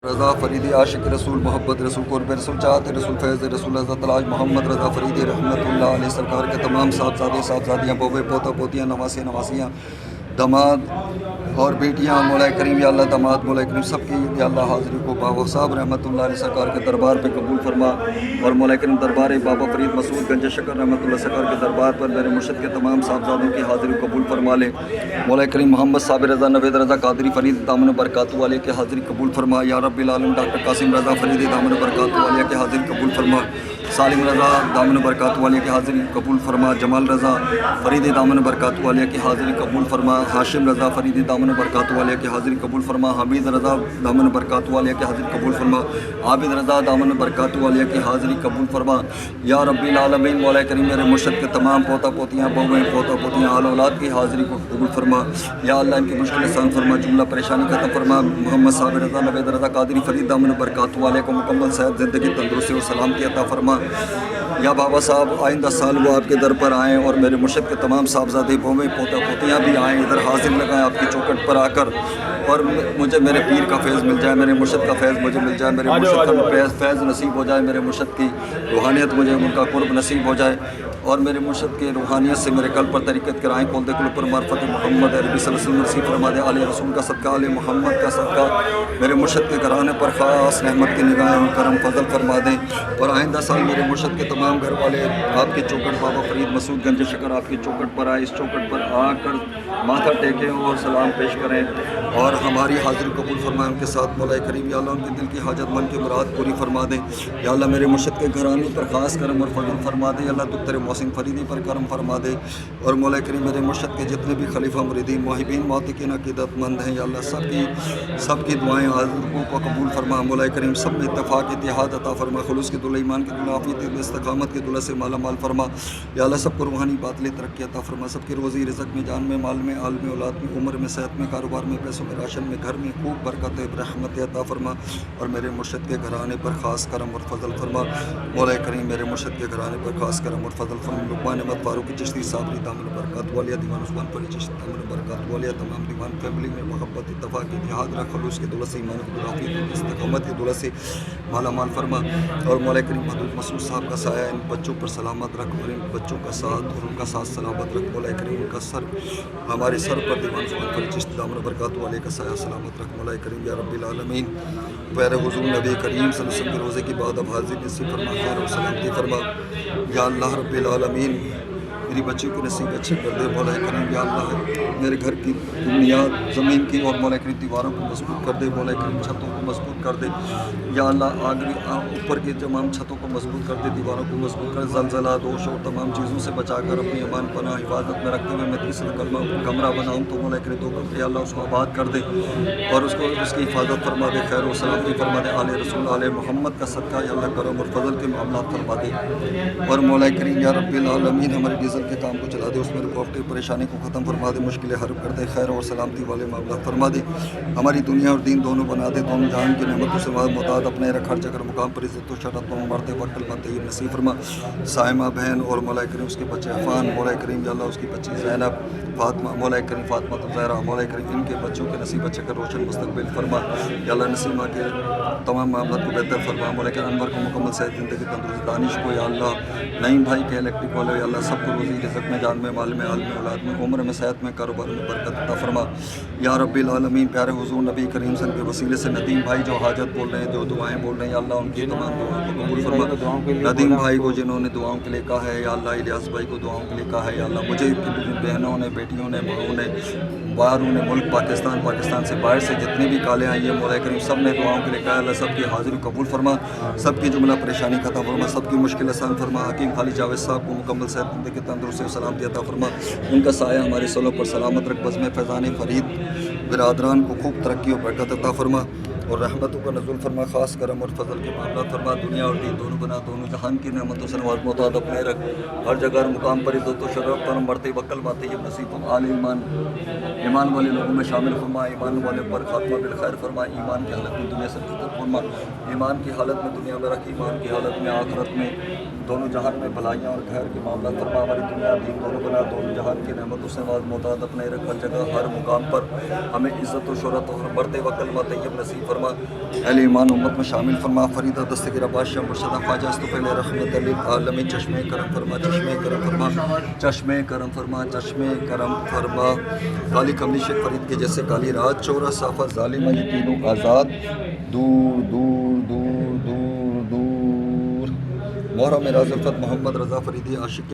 رضا فریدی عاشق رسول محبت رسول قرب رسول چاہت رسول فیض رسول حضرت الحاج محمد رضا فریدی رحمۃ اللہ علیہ سرکار کے تمام صاحبزادے صاحبزادیاں بوے پوتا پوتیاں نواسے نواسیاں داماد اور بیٹیاں مولا کریم یا اللہ داماد مولا کریم سب کی یا اللہ حاضری کو بابا صاحب رحمۃ اللہ علیہ سرکار کے دربار پہ قبول فرما اور مولا کریم دربار بابا فرید مسعود گنج شکر رحمۃ اللہ سرکار کے دربار پر میرے مرشد کے تمام صاحبزادوں کی حاضری کو قبول فرما لے مولا کریم محمد صابر رضا نوید رضا قادری فرید دامن برکات والے کی حاضری قبول فرما یا رب العالمین ڈاکٹر قاسم رضا فرید دامن برکات والے کی حاضری قبول فرما سالم رضا دامن برکات والے کی حاضری قبول فرما جمال رضا فرید دامن برکات والے کی حاضری قبول فرما ہاشم رضا فرید دامن برکات والے کی حاضری قبول فرما حمید رضا دامن برکات والے کی حاضری قبول فرما عابد رضا دامن برکات والے کی حاضری قبول فرما یا رب العالمین مولا کریم میرے مرشد کے تمام پوتا پوتیاں بہویں پوتا پوتیاں آل اولاد کی حاضری کو قبول فرما یا اللہ ان کی مشکل آسان فرما جملہ پریشانی ختم فرما محمد صابر رضا نوید رضا قادری فرید دامن برکات والے کو مکمل صحت زندگی تندرستی اور سلامتی عطا فرما یا بابا صاحب آئندہ سال وہ آپ کے در پر آئیں اور میرے مرشد کے تمام صاحبزادے بہویں پوتا پوتیاں بھی آئیں ادھر حاضر لگائیں آپ کی چوکٹ پر آ کر اور مجھے میرے پیر کا فیض مل جائے میرے مرشد کا فیض مجھے مل جائے میرے مرشد کا فیض نصیب ہو جائے میرے مرشد کی روحانیت مجھے ان کا قرب نصیب ہو جائے اور میرے مرشد کے روحانیت سے میرے قلب پر طریقت کرائیں کھولتے قلوب پر معرفت محمد عربی صلی اللہ علیہ وسلم نصیب فرما دے علیہ رسول کا صدقہ علیہ محمد کا صدقہ میرے مرشد کے گھرانے پر خاص رحمت کی نگاہیں کرم فضل فرما دیں اور آئندہ سال میرے مرشد کے تمام گھر والے آپ کی چوکٹ بابا فرید مسعود گنج شکر آپ کی چوکٹ پر آئے اس چوکٹ پر آ کر ماتھا ٹیکیں اور سلام پیش کریں اور ہماری حاضری قبول فرمائیں ان کے ساتھ مولا کریم یا اللہ ان کے دل کی حاجت من کی مراد پوری فرما دیں یا اللہ میرے مرشد کے گھرانے پر خاص کرم اور فضل فرما دے یا اللہ تو تیرے محسن فریدی پر کرم فرما دے اور مولا کریم میرے مرشد کے جتنے بھی خلیفہ مریدین محبین موتقین عقیدت مند ہیں یا اللہ سب کی دعائیں حاضروں کو قبول فرما مولا کریم سب میں اتفاق اتحاد عطا فرما خلوص کی دولہ ایمان کی دولہ عافیت کی استقامت کی دولہ سے مالا مال فرما یا اللہ سب کو روحانی باطلی ترقی عطا فرما سب کی روزی رزق میں جان میں مال میں عال میں اولاد میں عمر میں صحت میں کاروبار میں پیسوں میں راشن میں گھر میں خوب برکت رحمت عطا فرما اور میرے مرشد کے گھرانے پر خاص کرم اور فضل فرما مولا کریم میرے مرشد کے گھرانے پر خاص کرم اور فضل فرما لقمان احمد فاروقی چشتی صابری دامن برکات والیہ دیوان عثمان پری چشتی دامن برکات والیہ تمام دیوان فیملی میں محبت اتفاق اتحاد رکھ خلوص کی دولت سے ایمان کی دولت عافیت استقامت کی دولت سے مالا مال فرما اور مولا کریم حضرت مسعود صاحب کا سایہ ان بچوں پر سلامت رکھ اور ان بچوں کا ساتھ اور ان کا ساتھ سلامت رکھ مولا کریم ان کا سر ہمارے سر پر دیوان عثمان پری چشتی دامن برکات والے کا سایہ سلامت رکھ مولا کریم یا رب العالمین پیر حضور نبی کریم صلی اللہ علیہ وسلم کے روزے کی بعد اب حاضر نصیب فرما خیر و سلامتی فرما یا اللہ رب العالمین میری بچی کو نصیب اچھے کر دے مولا کریم یا اللہ میرے گھر کی بنیاد زمین کی اور مولا کریم دیواروں کو مضبوط کر دے مولا کریم چھتوں کو مضبوط کر دے یا اللہ اوپر کی تمام چھتوں کو مضبوط کر دے دیواروں کو مضبوط کر زلزلہ دوش اور تمام چیزوں سے بچا کر اپنی امان پناہ حفاظت میں رکھتے ہوئے میں تیسرا کمرہ بناؤں تو مولا کریم دو کمرے اللہ اس کو آباد کر دے اور اس کی حفاظت فرما دے خیر و سلامتی فرما دے آل رسول آل محمد کا صدقہ یا اللہ کرم اور فضل کے معاملات فرما دے اور مولا کریم یا رب العالمین ہمارے ڈیزل کے کام کو چلا دے اس میں رکاوٹ پریشانی کو ختم فرما دے مشکلیں حل کر دے خیر اور سلامتی والے معاملات فرما دے ہماری دنیا اور دین دونوں بنا دے دونوں جہان کی نعمتوں سے متعدد اپنے رکھ ہر جگہ مقام پر عزت و شرف میں مرتے وقت کلمہ طیب نصیب فرما سائمہ بہن اور مولا کریم اس کے بچے عفان مولا کریم یا اللہ اس کی بچی زینب فاطمہ مولا کریم فاطمہ زہرا مولا کریم ان کے بچوں کے نصیب اچھے کر روشن مستقبل فرما یا اللہ نسیمہ کے تمام معاملات کو بہتر فرما مولا کریم انور کو مکمل صحت زندگی تندرستی دانش کو یا اللہ نعیم بھائی کے الیکٹرک والے یا اللہ سب کو روزی رزق میں جان میں مال میں عال میں اولاد میں عمر میں صحت میں کاروبار میں برکت عطا فرما یا رب العالمین پیارے حضور نبی کریم صلی اللہ علیہ وسلم کے وسیلے سے ندیم بھائی جو حاجت بول رہے ہیں جو دعائیں بول رہے ہیں یا اللہ ان کی تمام دعاؤں کو قبول فرما ندیم بھائی کو جنہوں نے دعاؤں کے لیے کہا ہے یا اللہ الیاس بھائی کو دعاؤں کے لیے کہا ہے یا اللہ مجھے بہنوں نے بیٹیوں نے ماؤں نے باہروں نے ملک پاکستان سے باہر سے جتنے بھی کالے آئی ہیں مولا کریم سب نے دعاؤں کے لیے کہا اللہ سب کی حاضری قبول فرما سب کی جملہ پریشانی ختم فرما سب کی مشکل آسان فرما حکیم خالد جاوید صاحب کو مکمل صحت زندگی تندرستی و سلامتی عطا فرما ان کا سایہ ہمارے سلوں پر سلامت رکھ بزم فیضان فرید برادران کو خوب ترقی و برکت عطا فرما اور رحمتوں کا نزول فرما خاص کرم اور فضل کے معاملات فرما دنیا اور دین دونوں بنا دونوں جہان کی نعمتوں سے نواز معتاد اپنے رکھ ہر جگہ مقام پر عزت و شرف پر مرتے وکل باتیں یہ نصیب آل ایمان والے لوگوں میں شامل فرما ایمان والے پر خاتمہ بالخیر فرما ایمان کی حالت میں دنیا سے فرما ایمان کی حالت میں دنیا میں رکھ ایمان کی حالت میں آخرت میں دونوں جہان میں بھلائیاں اور خیر کے معاملات فرما ہماری دنیا دین دونوں بنا دونوں جہان کی نعمتوں سے نواز معتاد اپنے رکھ ہر جگہ ہر مقام پر ہمیں عزت و شہرت اور مرتے وکل طیب نصیب فرما فرما، اہل ایمان امت میں شامل فرما، فریدہ دستگیر بادشاہ مرشدہ خواجہ استفیل رحمت للعالمین چشمے کرم فرما، چشمے کرم فرما، چشمے کرم فرما، چشمے کرم فرما، کالی کملی شیخ فرید کے جیسے کالی رات چورا صافہ ظالمہ یہ تینوں آزاد دور دور دور دور دور محرم راز الفت محمد رضا فریدی عاشق